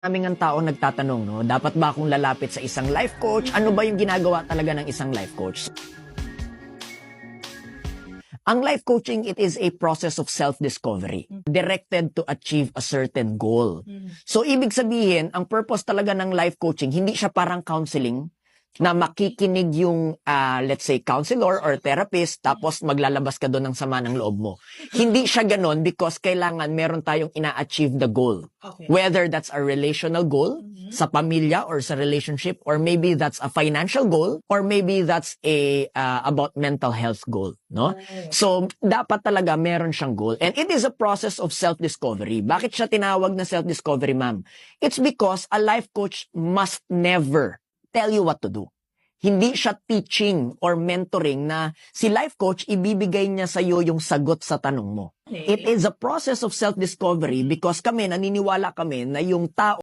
Maraming ang tao nagtatanong, no, dapat ba akong lalapit sa isang life coach? Ano ba yung ginagawa talaga ng isang life coach? Ang life coaching, it is a process of self-discovery directed to achieve a certain goal. So, ibig sabihin, ang purpose talaga ng life coaching, hindi siya parang counseling na makikinig yung, let's say, counselor or therapist, tapos maglalabas ka doon ng sama ng loob mo. Hindi siya ganon because kailangan meron tayong ina-achieve the goal. Okay. Whether that's a relational goal sa pamilya or sa relationship, or maybe that's a financial goal, or maybe that's a about mental health goal, no? So, dapat talaga meron siyang goal. And it is a process of self-discovery. Bakit siya tinawag na self-discovery, ma'am? It's because a life coach must never tell you what to do. Hindi siya teaching or mentoring na si life coach ibibigay niya sa iyo yung sagot sa tanong mo. Okay. It is a process of self-discovery because kami, naniniwala kami na yung tao